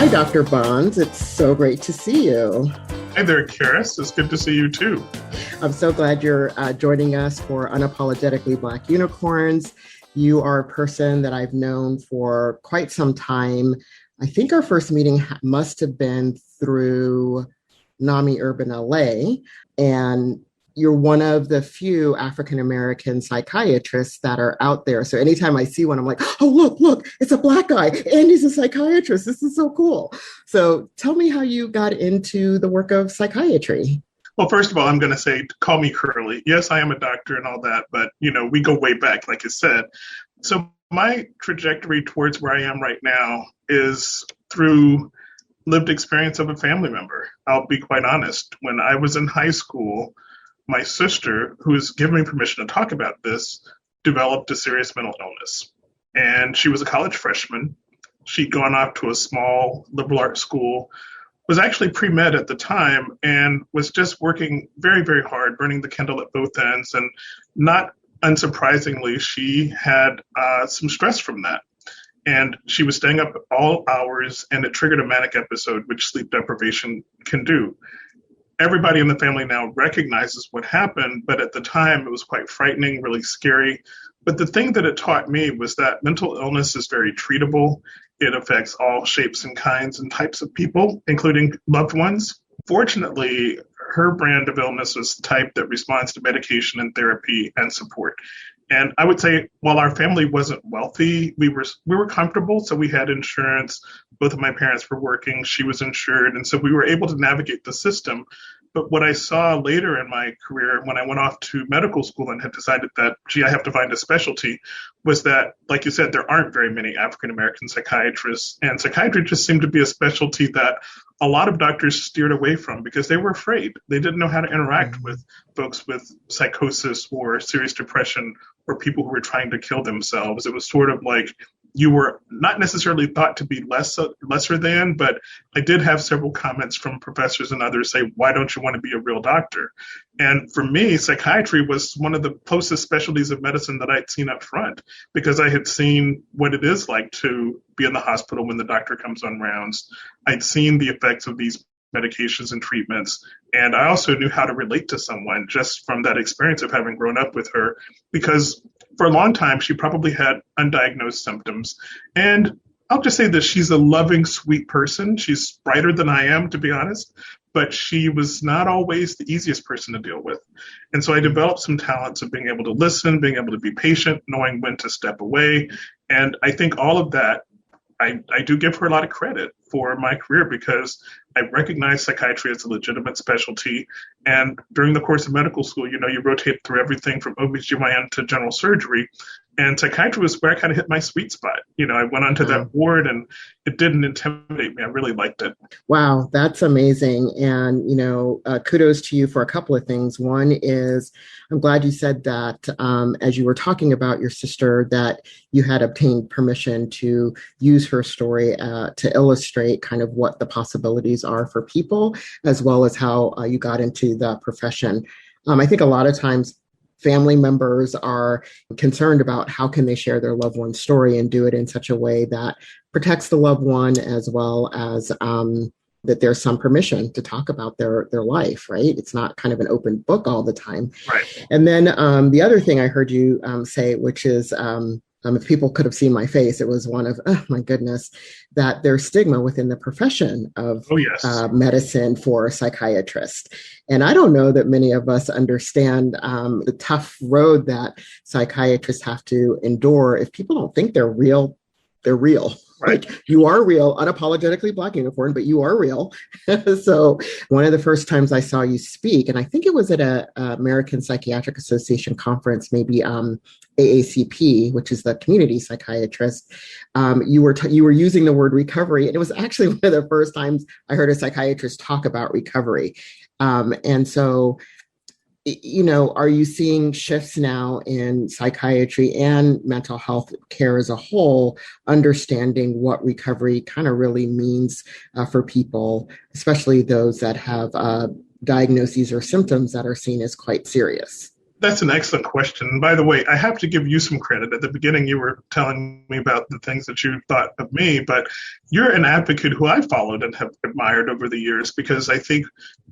Hi, Dr. Bonds. It's so great to see you. Hi there, Karis. It's good to see you too. I'm so glad you're joining us for Unapologetically Black Unicorns. You are a person that I've known for quite some time. I think our first meeting must have been through NAMI Urban LA, and you're one of the few African-American psychiatrists that are out there. So anytime I see one, I'm like, oh, look, it's a Black guy and he's a psychiatrist. This is so cool. So tell me how you got into the work of psychiatry. Well, first of all, I'm going to say, call me Curley. Yes, I am a doctor and all that, but, we go way back, like you said. So my trajectory towards where I am right now is through lived experience of a family member. I'll be quite honest. When I was in high school, my sister, who has given me permission to talk about this, developed a serious mental illness. And she was a college freshman. She'd gone off to a small liberal arts school, was actually pre-med at the time, and was just working very, very hard, burning the candle at both ends. And not unsurprisingly, she had some stress from that. And she was staying up all hours, and it triggered a manic episode, which sleep deprivation can do. Everybody in the family now recognizes what happened, but at the time it was quite frightening, really scary. But the thing that it taught me was that mental illness is very treatable. It affects all shapes and kinds and types of people, including loved ones. Fortunately, her brand of illness was the type that responds to medication and therapy and support. And I would say, while our family wasn't wealthy, we were comfortable. So we had insurance. Both of my parents were working. She was insured. And so we were able to navigate the system. But what I saw later in my career, when I went off to medical school and had decided that, I have to find a specialty, was that, like you said, there aren't very many African-American psychiatrists. And psychiatry just seemed to be a specialty that a lot of doctors steered away from because they were afraid. They didn't know how to interact with folks with psychosis or serious depression or people who were trying to kill themselves. It was sort of like you were not necessarily thought to be lesser than, but I did have several comments from professors and others say, why don't you want to be a real doctor? And for me, psychiatry was one of the closest specialties of medicine that I'd seen up front, because I had seen what it is like to be in the hospital when the doctor comes on rounds. I'd seen the effects of these medications and treatments. And I also knew how to relate to someone just from that experience of having grown up with her, because for a long time, she probably had undiagnosed symptoms. And I'll just say that she's a loving, sweet person. She's brighter than I am, to be honest, but she was not always the easiest person to deal with. And so I developed some talents of being able to listen, being able to be patient, knowing when to step away. And I think all of that, I do give her a lot of credit for my career, because I recognize psychiatry as a legitimate specialty. And during the course of medical school, you rotate through everything from OBGYN to general surgery. And psychiatry was where I kind of hit my sweet spot. I went onto that ward and it didn't intimidate me. I really liked it. Wow, that's amazing. And, kudos to you for a couple of things. One is, I'm glad you said that as you were talking about your sister, that you had obtained permission to use her story to illustrate kind of what the possibilities are for people, as well as how you got into the profession. I think a lot of times family members are concerned about how can they share their loved one's story and do it in such a way that protects the loved one, as well as that there's some permission to talk about their life, right? It's not kind of an open book all the time. Right. And then the other thing I heard you say, which is, if people could have seen my face, it was one of, oh my goodness, that there's stigma within the profession of medicine for a psychiatrist. And I don't know that many of us understand the tough road that psychiatrists have to endure. If people don't think they're real, they're real. Right. Like, you are real, unapologetically Black unicorn, but you are real. So one of the first times I saw you speak, and I think it was at a American Psychiatric Association conference, maybe AACP, which is the community psychiatrist, you were using the word recovery. And it was actually one of the first times I heard a psychiatrist talk about recovery. And so, are you seeing shifts now in psychiatry and mental health care as a whole, understanding what recovery kind of really means for people, especially those that have diagnoses or symptoms that are seen as quite serious? That's an excellent question. And by the way, I have to give you some credit. At the beginning, you were telling me about the things that you thought of me, but you're an advocate who I followed and have admired over the years because I think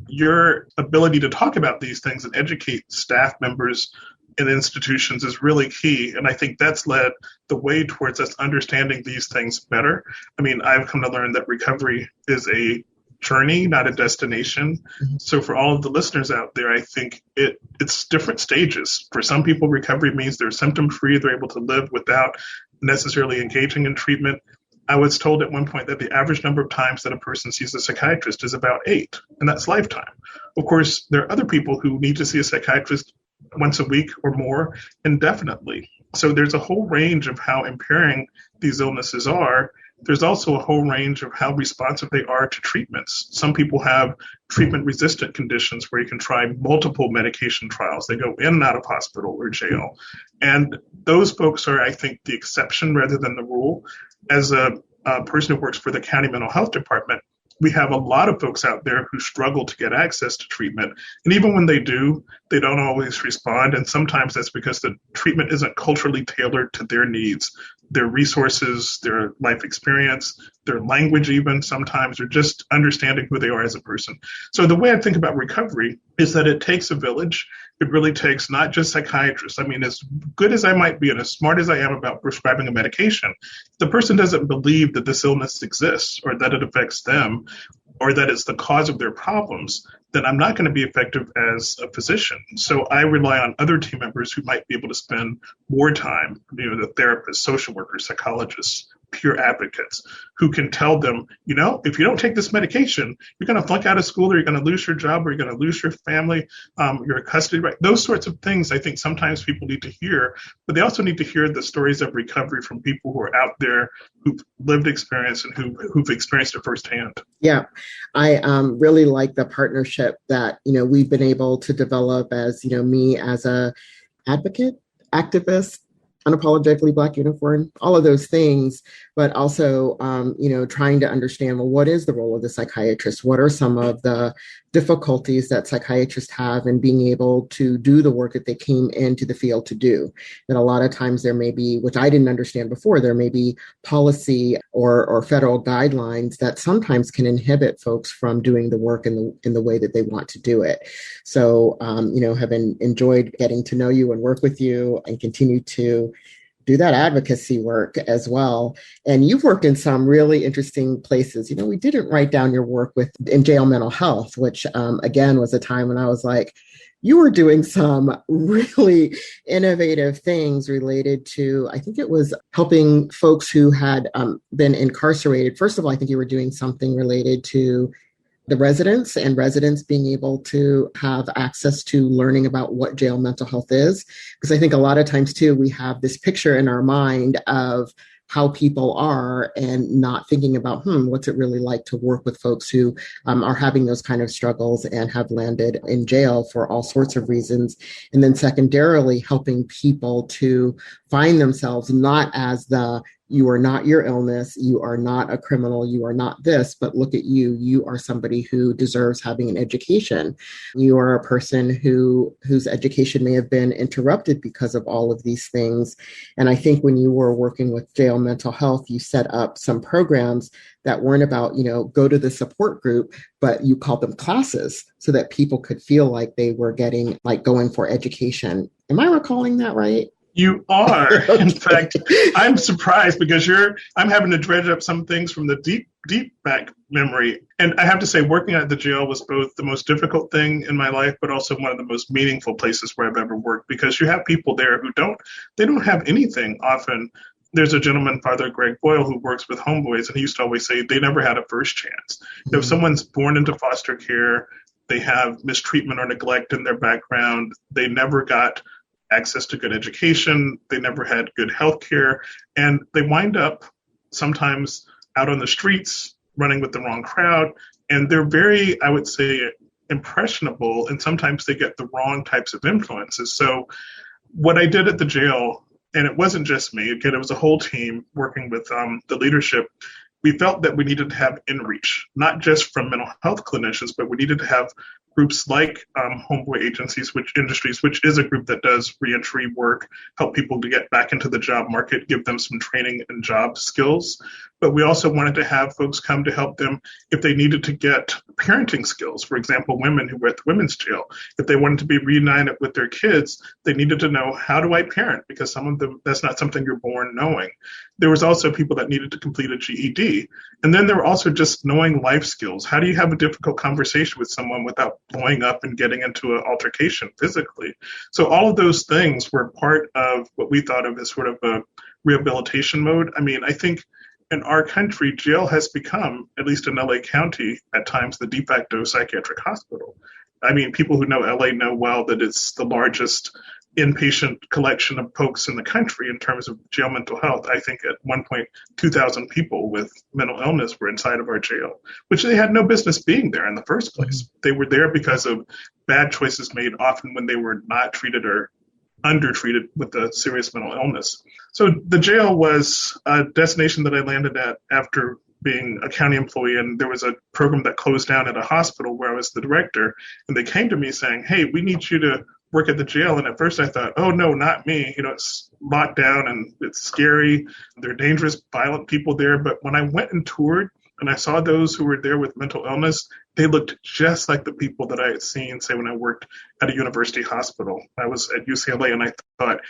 your ability to talk about these things and educate staff members in institutions is really key. And I think that's led the way towards us understanding these things better. I mean, I've come to learn that recovery is a journey, not a destination. So for all of the listeners out there, I think it's different stages. For some people, recovery means they're symptom free, they're able to live without necessarily engaging in treatment. I was told at one point that the average number of times that a person sees a psychiatrist is about 8, and that's lifetime. Of course, there are other people who need to see a psychiatrist once a week or more indefinitely. So there's a whole range of how impairing these illnesses are. There's also a whole range of how responsive they are to treatments. Some people have treatment-resistant conditions where you can try multiple medication trials. They go in and out of hospital or jail. And those folks are, I think, the exception rather than the rule. As a person who works for the county mental health department, we have a lot of folks out there who struggle to get access to treatment. And even when they do, they don't always respond. And sometimes that's because the treatment isn't culturally tailored to their needs, their resources, their life experience, their language even sometimes, or just understanding who they are as a person. So the way I think about recovery is that it takes a village. It really takes not just psychiatrists. I mean, as good as I might be and as smart as I am about prescribing a medication, if the person doesn't believe that this illness exists or that it affects them or that it's the cause of their problems, then I'm not going to be effective as a physician. So I rely on other team members who might be able to spend more time, the therapists, social workers, psychologists, peer advocates who can tell them, if you don't take this medication, you're going to flunk out of school or you're going to lose your job or you're going to lose your family, your custody, right? Those sorts of things I think sometimes people need to hear, but they also need to hear the stories of recovery from people who are out there who've lived experience and who've experienced it firsthand. Yeah, I really like the partnership that, we've been able to develop as, me as a advocate, activist, unapologetically Black unicorn, all of those things, but also, trying to understand, well, what is the role of the psychiatrist? What are some of the difficulties that psychiatrists have in being able to do the work that they came into the field to do? That a lot of times there may be, which I didn't understand before, there may be policy or federal guidelines that sometimes can inhibit folks from doing the work in the way that they want to do it. So, have enjoyed getting to know you and work with you and continue to do that advocacy work as well. And you've worked in some really interesting places. We didn't write down your work in jail mental health, which again was a time when I was like, you were doing some really innovative things related to, I think it was helping folks who had been incarcerated. First of all, I think you were doing something related to the residents being able to have access to learning about what jail mental health is. Because I think a lot of times too, we have this picture in our mind of how people are and not thinking about, what's it really like to work with folks who are having those kind of struggles and have landed in jail for all sorts of reasons. And then secondarily, helping people to find themselves not as you are not your illness, you are not a criminal, you are not this, but look at you. You are somebody who deserves having an education. You are a person whose education may have been interrupted because of all of these things. And I think when you were working with jail mental health, you set up some programs that weren't about, go to the support group, but you called them classes so that people could feel like they were going for education. Am I recalling that right? You are. Okay. In fact, I'm surprised because I'm having to dredge up some things from the deep back memory. And I have to say, working at the jail was both the most difficult thing in my life, but also one of the most meaningful places where I've ever worked, because you have people there who don't have anything often. There's a gentleman, Father Greg Boyle, who works with homeboys, and he used to always say they never had a first chance. Mm-hmm. If someone's born into foster care, they have mistreatment or neglect in their background, they never got access to good education, they never had good health care, and they wind up sometimes out on the streets running with the wrong crowd, and they're very, I would say, impressionable, and sometimes they get the wrong types of influences. So what I did at the jail, and it wasn't just me, again, it was a whole team working with the leadership, we felt that we needed to have in-reach, not just from mental health clinicians, but we needed to have groups like Homeboy Agencies, which is a group that does reentry work, help people to get back into the job market, give them some training and job skills. But we also wanted to have folks come to help them if they needed to get parenting skills. For example, women who were at the women's jail, if they wanted to be reunited with their kids, they needed to know, how do I parent? Because some of them, that's not something you're born knowing. There was also people that needed to complete a GED. And then there were also just knowing life skills. How do you have a difficult conversation with someone without blowing up and getting into an altercation physically? So all of those things were part of what we thought of as sort of a rehabilitation mode. I mean, I think in our country, jail has become, at least in LA County, at times the de facto psychiatric hospital. I mean, people who know LA know well that it's the largest inpatient collection of folks in the country in terms of jail mental health. I think at one point, 2,000 people with mental illness were inside of our jail, which they had no business being there in the first place. They were there because of bad choices made, often when they were not treated or undertreated with a serious mental illness. So the jail was a destination that I landed at after being a county employee, and there was a program that closed down at a hospital where I was the director, and they came to me saying, hey, we need you to work at the jail. And at first I thought, oh no, not me. You know, it's locked down and it's scary. There are dangerous, violent people there. But when I went and toured and I saw those who were there with mental illness, they looked just like the people that I had seen, say, when I worked at a university hospital. I was at UCLA, and I thought,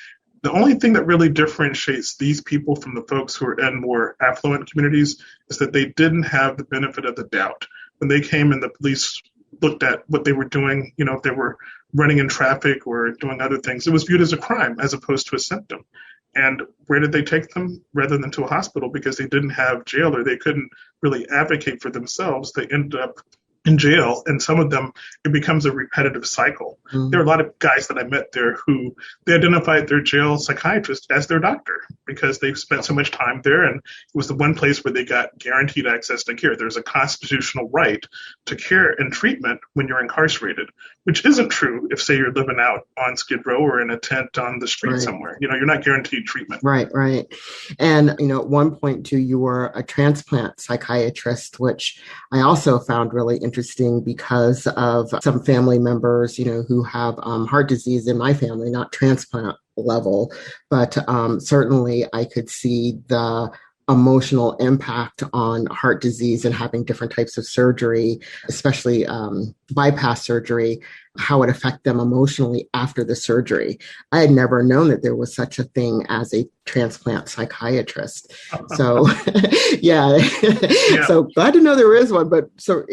the only thing that really differentiates these people from the folks who are in more affluent communities is that they didn't have the benefit of the doubt. When they came and the police looked at what they were doing, you know, if they were running in traffic or doing other things, it was viewed as a crime as opposed to a symptom. And where did they take them? Rather than to a hospital, because they didn't have jail or they couldn't really advocate for themselves, they ended up in jail, and some of them, it becomes a repetitive cycle. Mm-hmm. There are a lot of guys that I met there who they identified their jail psychiatrist as their doctor because they've spent so much time there, and it was the one place where they got guaranteed access to care. There's a constitutional right to care and treatment when you're incarcerated, which isn't true if, say, you're living out on Skid Row or in a tent on the street somewhere. You know, you're not guaranteed treatment. Right. And, you know, at one point, too, you were a transplant psychiatrist, which I also found really interesting because of some family members, you know, who have heart disease in my family, not transplant level, but certainly I could see the emotional impact on heart disease and having different types of surgery, especially bypass surgery, how it affect them emotionally after the surgery. I had never known that there was such a thing as a transplant psychiatrist. So, yeah. So glad to know there is one. But so,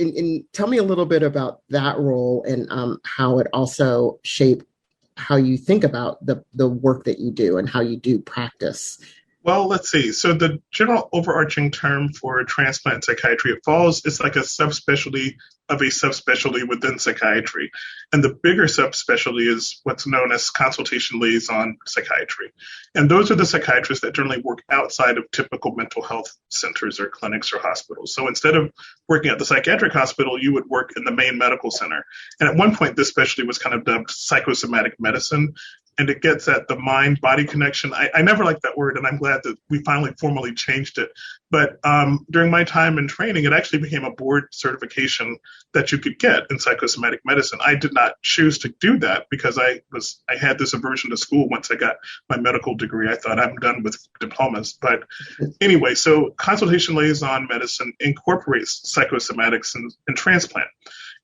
tell me a little bit about that role and how it also shaped how you think about the work that you do and how you do practice. Well, let's see. So the general overarching term for transplant psychiatry, it's like a subspecialty of a subspecialty within psychiatry. And the bigger subspecialty is what's known as consultation liaison psychiatry. And those are the psychiatrists that generally work outside of typical mental health centers or clinics or hospitals. So instead of working at the psychiatric hospital, you would work in the main medical center. And at one point, this specialty was kind of dubbed psychosomatic medicine. And it gets at the mind-body connection. I never liked that word, and I'm glad that we finally formally changed it. But during my time in training, it actually became a board certification that you could get in psychosomatic medicine. I did not choose to do that because I had this aversion to school once I got my medical degree. I thought I'm done with diplomas. But anyway, so consultation liaison medicine incorporates psychosomatics and transplant.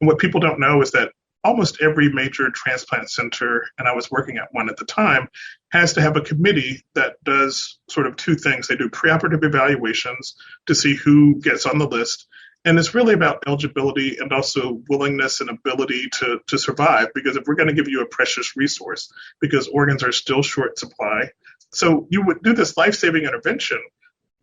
And what people don't know is that almost every major transplant center, and I was working at one at the time, has to have a committee that does sort of two things. They do preoperative evaluations to see who gets on the list. And it's really about eligibility and also willingness and ability to survive, because if we're going to give you a precious resource, because organs are still short supply. So you would do this life-saving intervention,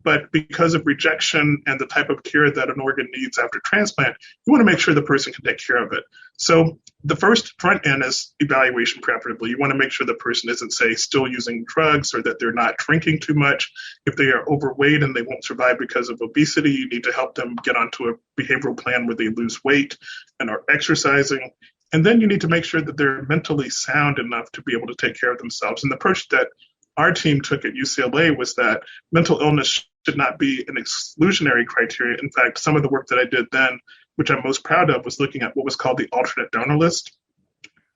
but because of rejection and the type of care that an organ needs after transplant, you want to make sure the person can take care of it. So the first front end is evaluation preoperatively. You want to make sure the person isn't, say, still using drugs or that they're not drinking too much. If they are overweight and they won't survive because of obesity, you need to help them get onto a behavioral plan where they lose weight and are exercising. And then you need to make sure that they're mentally sound enough to be able to take care of themselves. And the approach that our team took at UCLA was that mental illness should not be an exclusionary criteria. In fact, some of the work that I did then which I'm most proud of, was looking at what was called the alternate donor list.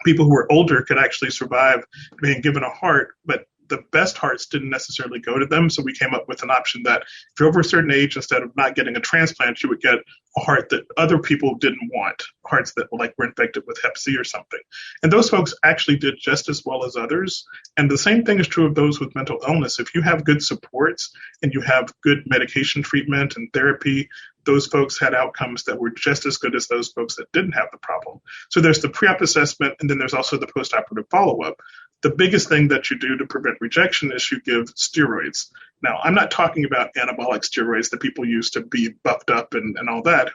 People who were older could actually survive being given a heart, but the best hearts didn't necessarily go to them. So we came up with an option that if you're over a certain age, instead of not getting a transplant, you would get a heart that other people didn't want, hearts that were infected with Hep C or something. And those folks actually did just as well as others. And the same thing is true of those with mental illness. If you have good supports and you have good medication treatment and therapy, those folks had outcomes that were just as good as those folks that didn't have the problem. So there's the pre-op assessment, and then there's also the post-operative follow-up. The biggest thing that you do to prevent rejection is you give steroids. Now, I'm not talking about anabolic steroids that people use to be buffed up and all that.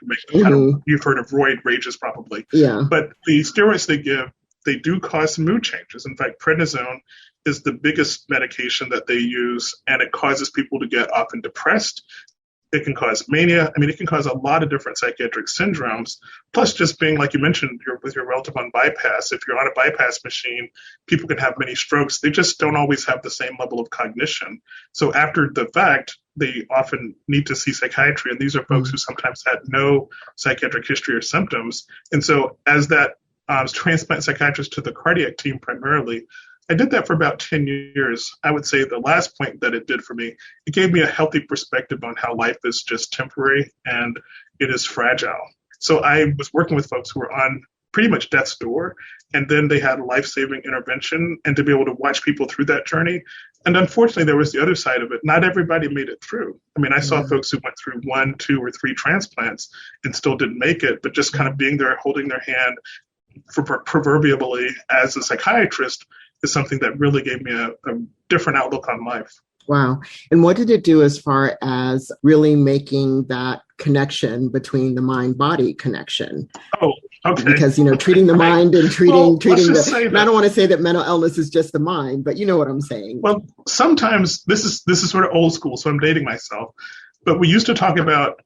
You've heard of roid rages probably. Yeah. But the steroids they give, they do cause some mood changes. In fact, prednisone is the biggest medication that they use, and it causes people to get often depressed. It can cause mania. I mean, it can cause a lot of different psychiatric syndromes. Plus, just being, like you mentioned, with your relative on bypass, if you're on a bypass machine, people can have many strokes. They just don't always have the same level of cognition. So after the fact, they often need to see psychiatry. And these are folks who sometimes had no psychiatric history or symptoms. And so as that transplant psychiatrist to the cardiac team primarily, I did that for about 10 years. I would say the last point that it did for me, it gave me a healthy perspective on how life is just temporary and it is fragile. So I was working with folks who were on pretty much death's door, and then they had a life-saving intervention, and to be able to watch people through that journey. And unfortunately, there was the other side of it. Not everybody made it through. I mean, I saw folks who went through 1, 2, or 3 transplants and still didn't make it, but just kind of being there, holding their hand, proverbially as a psychiatrist, is something that really gave me a different outlook on life. Wow. And what did it do as far as really making that connection between the mind-body connection? Oh, okay. Because, treating the mind and treating the, I don't want to say that mental illness is just the mind, but you know what I'm saying. Well, sometimes this is sort of old school, so I'm dating myself, but we used to talk about,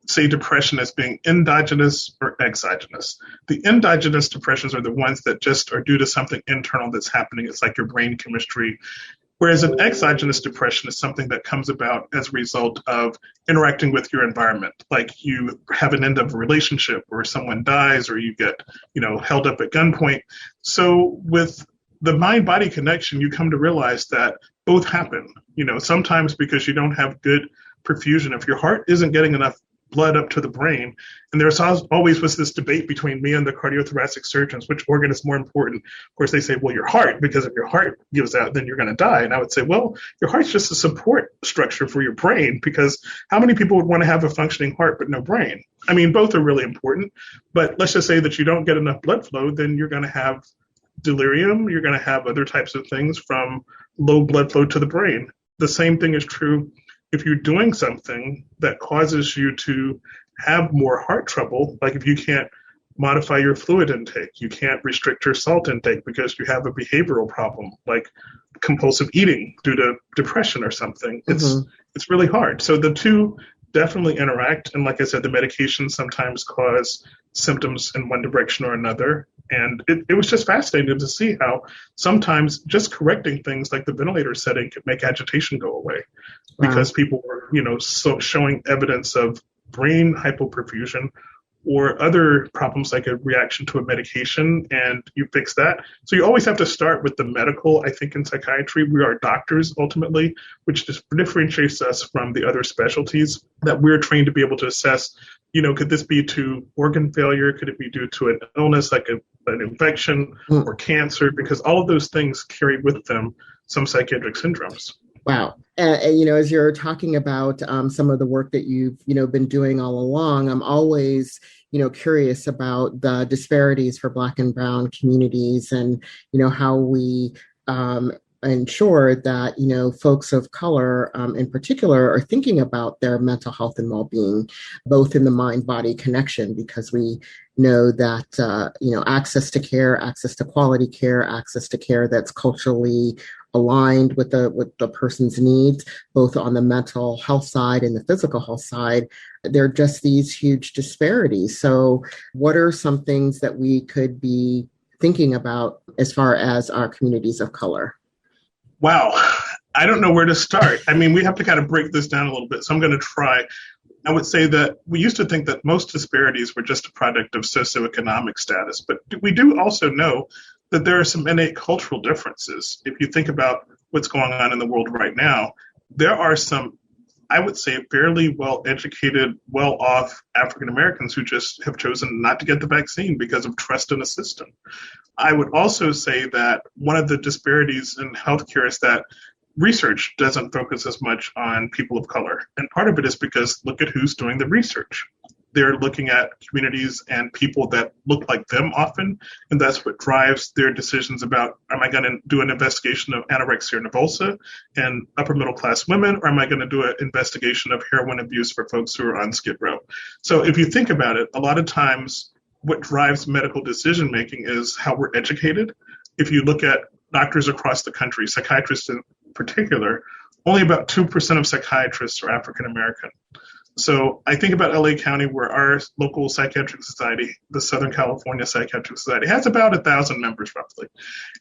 say, depression as being endogenous or exogenous. The endogenous depressions are the ones that just are due to something internal that's happening. It's like your brain chemistry. Whereas an exogenous depression is something that comes about as a result of interacting with your environment. Like you have an end of a relationship, or someone dies, or you get, held up at gunpoint. So with the mind-body connection, you come to realize that both happen. Sometimes because you don't have good perfusion. If your heart isn't getting enough blood up to the brain. And there's always was this debate between me and the cardiothoracic surgeons, which organ is more important. Of course, they say, well, your heart, because if your heart gives out, then you're going to die. And I would say, well, your heart's just a support structure for your brain, because how many people would want to have a functioning heart but no brain? I mean, both are really important. But let's just say that you don't get enough blood flow, then you're going to have delirium. You're going to have other types of things from low blood flow to the brain. The same thing is true if you're doing something that causes you to have more heart trouble, like if you can't modify your fluid intake, you can't restrict your salt intake because you have a behavioral problem, like compulsive eating due to depression or something. It's really hard. So the two definitely interact. And like I said, the medications sometimes cause symptoms in one direction or another. And it was just fascinating to see how sometimes just correcting things like the ventilator setting could make agitation go away. Wow. Because people were, showing evidence of brain hypoperfusion or other problems like a reaction to a medication, and you fix that. So you always have to start with the medical. I think in psychiatry, we are doctors ultimately, which just differentiates us from the other specialties that we're trained to be able to assess. Could this be to organ failure? Could it be due to an illness like an infection or cancer? Because all of those things carry with them some psychiatric syndromes. Wow. And as you're talking about some of the work that you've, been doing all along, I'm always, curious about the disparities for Black and Brown communities and, how we ensure that, folks of color in particular are thinking about their mental health and well-being, both in the mind-body connection, because we know that, access to care, access to quality care, access to care that's culturally aligned with the person's needs, both on the mental health side and the physical health side, there are just these huge disparities. So what are some things that we could be thinking about as far as our communities of color? Wow. I don't know where to start. I mean, we have to kind of break this down a little bit. So I'm going to try. I would say that we used to think that most disparities were just a product of socioeconomic status, but we do also know that there are some innate cultural differences. If you think about what's going on in the world right now, there are some, I would say, fairly well educated, well off African Americans who just have chosen not to get the vaccine because of trust in the system. I would also say that one of the disparities in healthcare is that research doesn't focus as much on people of color. And part of it is because look at who's doing the research. They're looking at communities and people that look like them often, and that's what drives their decisions about, am I going to do an investigation of anorexia nervosa in upper middle class women, or am I going to do an investigation of heroin abuse for folks who are on Skid Row? So if you think about it, a lot of times what drives medical decision making is how we're educated. If you look at doctors across the country, psychiatrists in particular, only about 2% of psychiatrists are African American. So I think about LA County, where our local psychiatric society, the Southern California Psychiatric Society, has about 1,000 members roughly.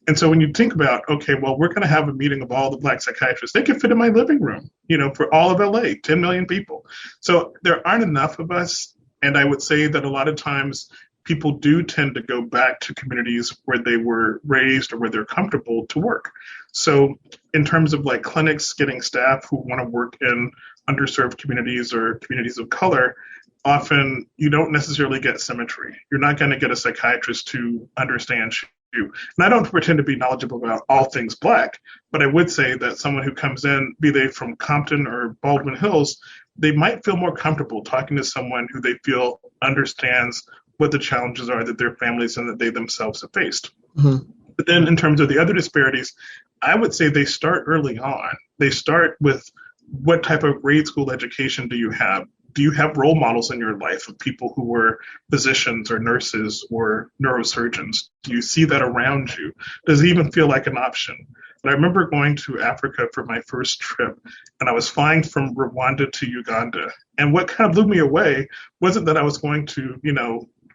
And so when you think about, okay, well, we're going to have a meeting of all the Black psychiatrists, they can fit in my living room, for all of LA, 10 million people. So there aren't enough of us. And I would say that a lot of times people do tend to go back to communities where they were raised or where they're comfortable to work. So in terms of like clinics getting staff who want to work in underserved communities or communities of color, often you don't necessarily get symmetry. You're not going to get a psychiatrist who understands you. And I don't pretend to be knowledgeable about all things Black, but I would say that someone who comes in, be they from Compton or Baldwin Hills, they might feel more comfortable talking to someone who they feel understands what the challenges are that their families and that they themselves have faced. Mm-hmm. But then in terms of the other disparities, I would say they start early on. They start with what type of grade school education do you have? Do you have role models in your life of people who were physicians or nurses or neurosurgeons? Do you see that around you? Does it even feel like an option? And I remember going to Africa for my first trip, and I was flying from Rwanda to Uganda. And what kind of blew me away wasn't that I was going to,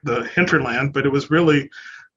the hinterland, but it was really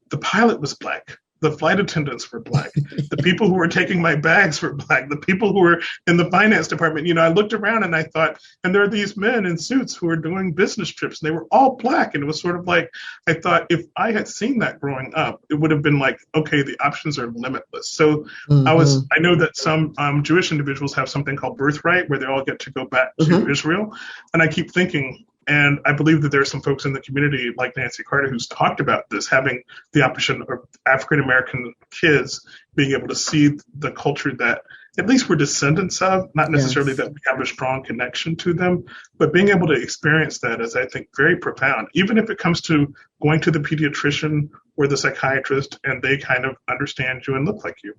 the pilot was Black. The flight attendants were Black. The people who were taking my bags were Black. The people who were in the finance department, I looked around and I thought, and there are these men in suits who were doing business trips, and they were all Black. And it was sort of like, I thought if I had seen that growing up, it would have been like, okay, the options are limitless. So I know that some Jewish individuals have something called birthright, where they all get to go back to Israel. And I keep thinking, and I believe that there are some folks in the community like Nancy Carter who's talked about this, having the option of African-American kids being able to see the culture that at least we're descendants of, not necessarily that we have a strong connection to them, but being able to experience that is, I think, very profound, even if it comes to going to the pediatrician or the psychiatrist and they kind of understand you and look like you.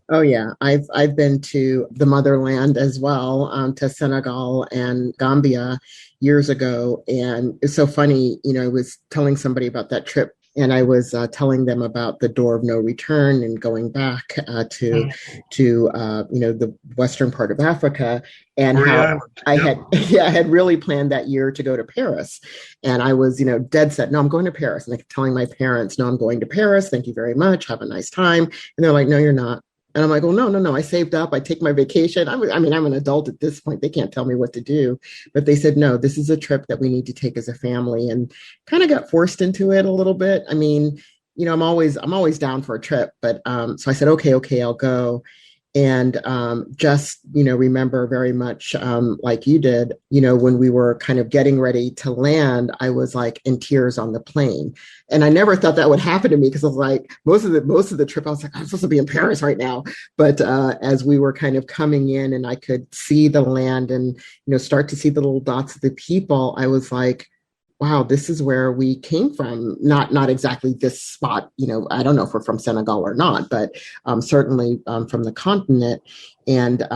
Oh, yeah. I've been to the motherland as well, to Senegal and Gambia years ago. And it's so funny, I was telling somebody about that trip, and I was telling them about the door of no return and going back to the western part of Africa, and how I had really planned that year to go to Paris. And I was, dead set, no, I'm going to Paris. And I kept telling my parents, no, I'm going to Paris. Thank you very much. Have a nice time. And they're like, no, you're not. And I'm like, oh, no, I saved up. I take my vacation. I'm an adult at this point. They can't tell me what to do. But they said, no, this is a trip that we need to take as a family, and kind of got forced into it a little bit. I mean, I'm always down for a trip. But so I said, okay, I'll go. And just, remember very much like you did, when we were kind of getting ready to land, I was like in tears on the plane. And I never thought that would happen to me, because I was like, most of the trip, I was like, I'm supposed to be in Paris right now. But as we were kind of coming in and I could see the land and, start to see the little dots of the people, I was like, wow, this is where we came from. Not exactly this spot, I don't know if we're from Senegal or not, but certainly from the continent. And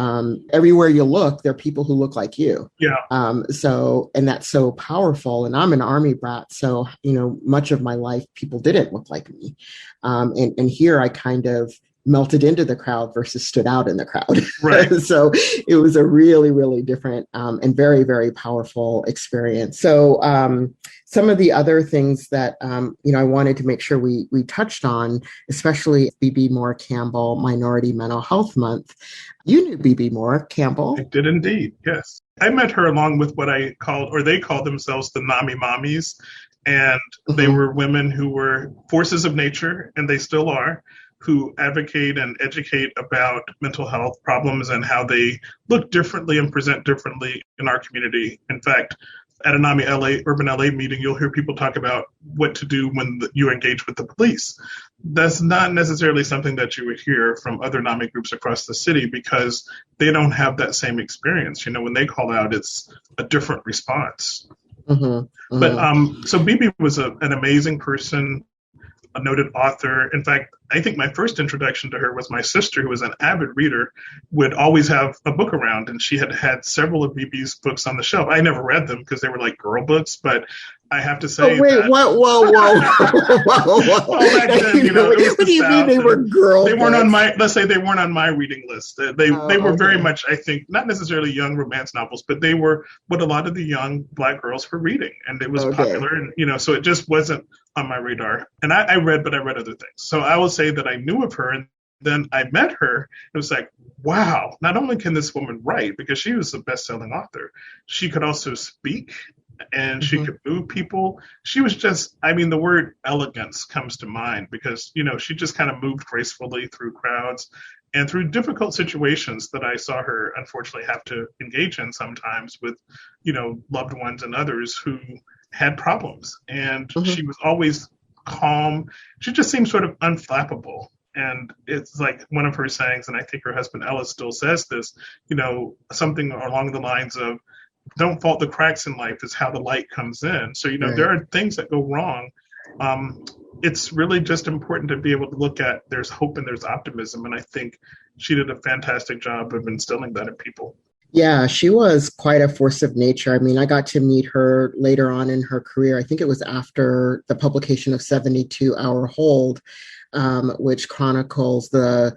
everywhere you look, there are people who look like you. Yeah. And that's so powerful. And I'm an Army brat, so much of my life people didn't look like me. And here I kind of melted into the crowd versus stood out in the crowd. Right. So it was a really, really different and very, very powerful experience. So some of the other things that, I wanted to make sure we touched on, especially BeBe Moore Campbell Minority Mental Health Month. You knew BeBe Moore Campbell. I did indeed, yes. I met her along with what I called, or they called themselves the Nami Mommies. And they Mm-hmm. were women who were forces of nature, and they still are, who advocate and educate about mental health problems and how they look differently and present differently in our community. In fact, at a NAMI LA, Urban LA meeting, you'll hear people talk about what to do when you engage with the police. That's not necessarily something that you would hear from other NAMI groups across the city because they don't have that same experience. You know, when they call out, it's a different response. Mm-hmm. But Mm-hmm. so BeBe was an amazing person, a noted author. In fact, I think my first introduction to her was my sister, who was an avid reader, would always have a book around, and she had had several of BeBe's books on the shelf. I never read them because they were like girl books, but I have to Oh, say wait, that. whoa, whoa, whoa, whoa, whoa. Well, back then, You know, it was what the do you mean South. they were girl They weren't on books? my, let's say they weren't on my reading list. They Oh, were very okay. much, I think, not necessarily young romance novels, but they were what a lot of the young Black girls were reading. And it was Okay. popular. And, you know, so it just wasn't on my radar. And I read, but I read other things. So I will say that I knew of her. And then I met her. It was like, wow, not only can this woman write, because she was a best selling author, she could also speak and she Mm-hmm. could move people. She was just, I mean, the word elegance comes to mind because, you know, she just kind of moved gracefully through crowds and through difficult situations that I saw her unfortunately have to engage in sometimes with, you know, loved ones and others who had problems. And Mm-hmm. she was always calm. She just seemed sort of unflappable. And it's like one of her sayings, and I think her husband Ellis still says this, you know, something along the lines of, don't fault the cracks in life, is how the light comes in. So, you know, there Right. are things that go wrong. Um, it's really just important to be able to look at there's hope and there's optimism. And I think she did a fantastic job of instilling that in people. Yeah, she was quite a force of nature. I mean, I got to meet her later on in her career. I think it was after the publication of 72-Hour Hold, which chronicles the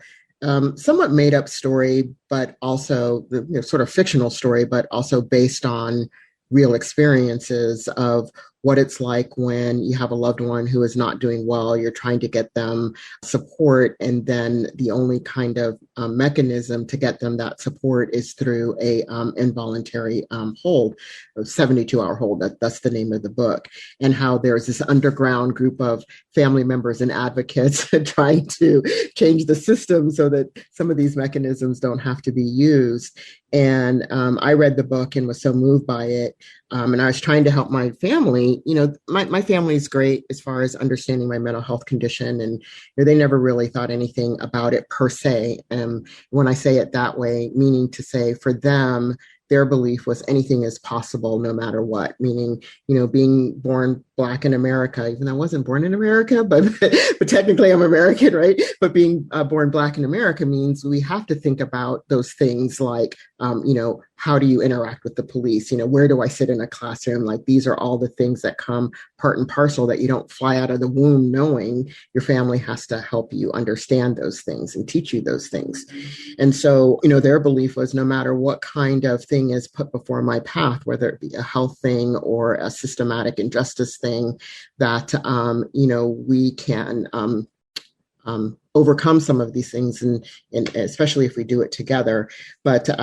somewhat made up story, but also the sort of fictional story, but also based on real experiences of what it's like when you have a loved one who is not doing well. You're trying to get them support, and then the only kind of mechanism to get them that support is through a involuntary hold, 72-hour hold. That's the name of the book, and how there's this underground group of family members and advocates trying to change the system so that some of these mechanisms don't have to be used. And I read the book and was so moved by it. And I was trying to help my family. You know, my family is great as far as understanding my mental health condition. And you know, they never really thought anything about it per se. When I say it that way, meaning to say for them, their belief was anything is possible no matter what, meaning, you know, being born Black in America, even though I wasn't born in America, but technically I'm American, right? But being born Black in America means we have to think about those things like, you know, how do you interact with the police? You know, where do I sit in a classroom? Like, these are all the things that come part and parcel that you don't fly out of the womb knowing. Your family has to help you understand those things and teach you those things. And so, you know, their belief was no matter what kind of thing is put before my path, whether it be a health thing or a systematic injustice thing, that, you know, we can overcome some of these things, and especially if we do it together. But you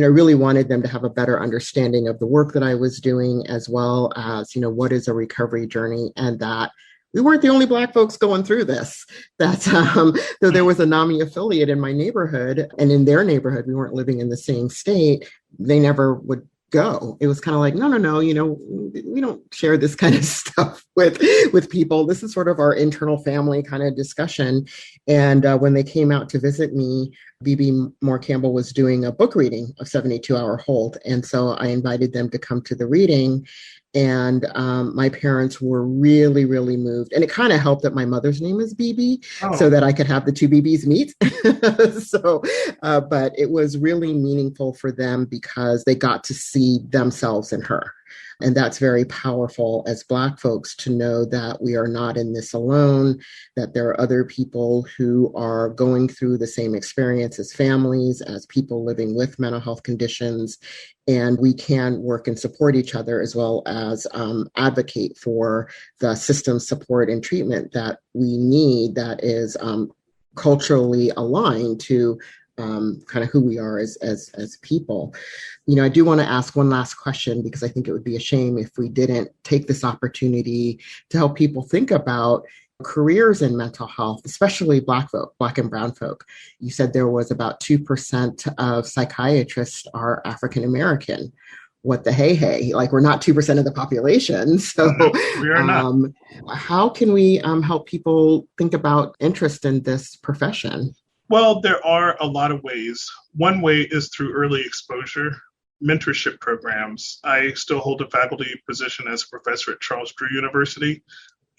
know, I really wanted them to have a better understanding of the work that I was doing, as well as, you know, what is a recovery journey, and that we weren't the only Black folks going through this. That though there was a NAMI affiliate in my neighborhood, and in their neighborhood, we weren't living in the same state. They never would go. It was kind of like, no, no, no, you know, we don't share this kind of stuff with people. This is sort of our internal family kind of discussion. And when they came out to visit me, BeBe Moore Campbell was doing a book reading of 72-Hour Hold. And so I invited them to come to the reading. And my parents were really, really moved. And it kind of helped that my mother's name is BeBe, so Oh, that I could have the two BeBes meet. So, but it was really meaningful for them because they got to see themselves in her. And that's very powerful as Black folks to know that we are not in this alone, that there are other people who are going through the same experience as families, as people living with mental health conditions. And we can work and support each other, as well as advocate for the system support and treatment that we need, that is culturally aligned to kind of who we are as people. I do want to ask one last question, because I think it would be a shame if we didn't take this opportunity to help people think about careers in mental health, especially Black folk, Black and Brown folk. You said there was about 2% of psychiatrists are African American. What the hey, like we're not 2% of the population. So no, we are not. How can we help people think about interest in this profession? Well, there are a lot of ways. One way is through early exposure, mentorship programs. I still hold a faculty position as a professor at Charles Drew University,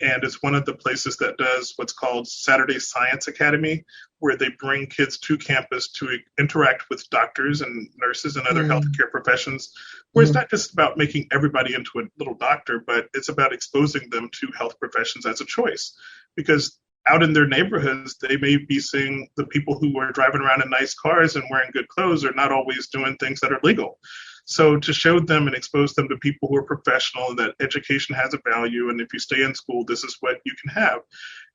and it's one of the places that does what's called Saturday Science Academy, where they bring kids to campus to interact with doctors and nurses and other healthcare professions, where it's not just about making everybody into a little doctor, but it's about exposing them to health professions as a choice. Because out in their neighborhoods, they may be seeing the people who are driving around in nice cars and wearing good clothes are not always doing things that are legal. So to show them and expose them to people who are professional and that education has a value, and if you stay in school, this is what you can have.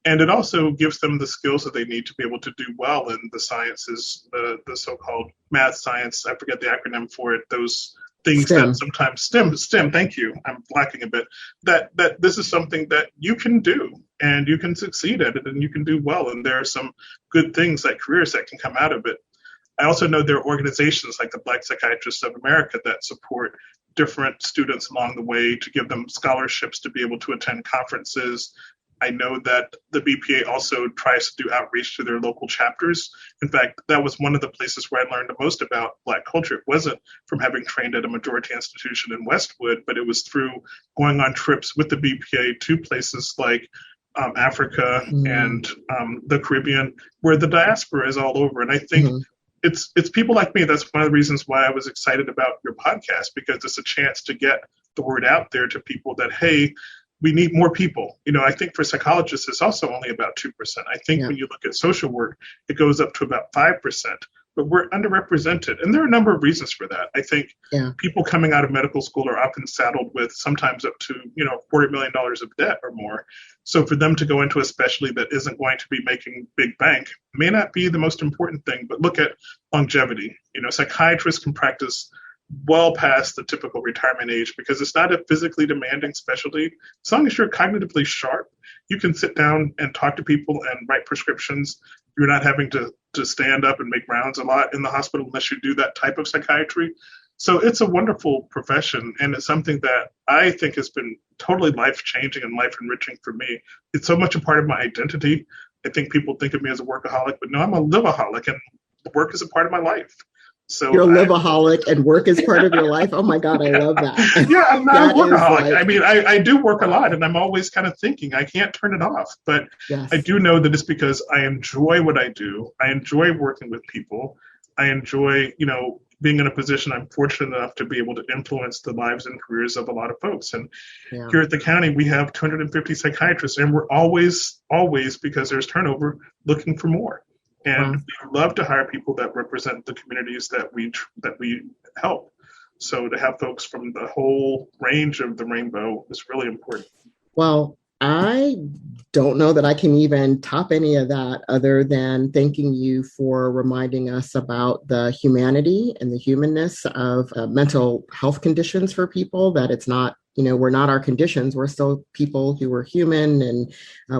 And it also gives them the skills that they need to be able to do well in the sciences, the so-called math, science, I forget the acronym for it, those things STEM. That sometimes STEM, thank you, I'm lacking a bit, that this is something that you can do and you can succeed at it and you can do well. And there are some good things, like careers, that can come out of it. I also know there are organizations like the Black Psychiatrists of America that support different students along the way to give them scholarships to be able to attend conferences. I know that the BPA also tries to do outreach to their local chapters. In fact, that was one of the places where I learned the most about Black culture. It wasn't from having trained at a majority institution in Westwood, but it was through going on trips with the BPA to places like Africa and the Caribbean, where the diaspora is all over. And I think it's people like me. That's one of the reasons why I was excited about your podcast, because it's a chance to get the word out there to people that, hey, we need more people. I think for psychologists, it's also only about 2%. I think when you look at social work, it goes up to about 5%, but we're underrepresented. And there are a number of reasons for that. I think people coming out of medical school are often saddled with sometimes up to, $40 million of debt or more. So for them to go into a specialty that isn't going to be making big bank may not be the most important thing, but look at longevity. Psychiatrists can practice well past the typical retirement age because it's not a physically demanding specialty. As long as you're cognitively sharp, you can sit down and talk to people and write prescriptions. You're not having to stand up and make rounds a lot in the hospital unless you do that type of psychiatry. So it's a wonderful profession, and it's something that I think has been totally life-changing and life-enriching for me. It's so much a part of my identity. I think people think of me as a workaholic, but no, I'm a liveaholic, and work is a part of my life. So you're a liveaholic and work is part of your life. Oh my God, I love that. Yeah, I'm not a workaholic. I do work a lot, and I'm always kind of thinking I can't turn it off. But I do know that it's because I enjoy what I do. I enjoy working with people. I enjoy, being in a position I'm fortunate enough to be able to influence the lives and careers of a lot of folks. And here at the county, we have 250 psychiatrists, and we're always, because there's turnover, looking for more. And we love to hire people that represent the communities that we help. So to have folks from the whole range of the rainbow is really important. Well, I don't know that I can even top any of that, other than thanking you for reminding us about the humanity and the humanness of mental health conditions for people, that it's not, we're not our conditions. We're still people who are human, and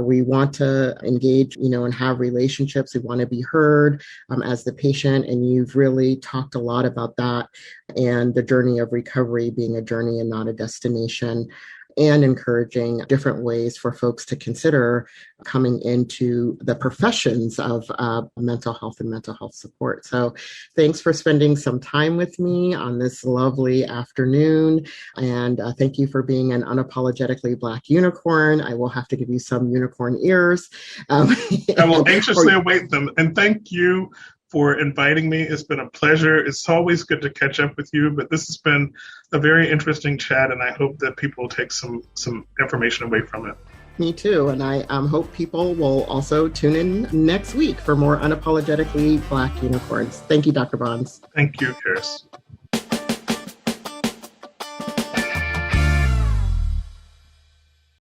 we want to engage, and have relationships. We want to be heard as the patient. And you've really talked a lot about that, and the journey of recovery being a journey and not a destination, and encouraging different ways for folks to consider coming into the professions of mental health and mental health support. So thanks for spending some time with me on this lovely afternoon. And thank you for being an unapologetically Black unicorn. I will have to give you some unicorn ears. I will anxiously await them. And thank you for inviting me. It's been a pleasure. It's always good to catch up with you, but this has been a very interesting chat, and I hope that people take some information away from it. Me too. And I hope people will also tune in next week for more Unapologetically Black Unicorns. Thank you, Dr. Bonds. Thank you, Karis.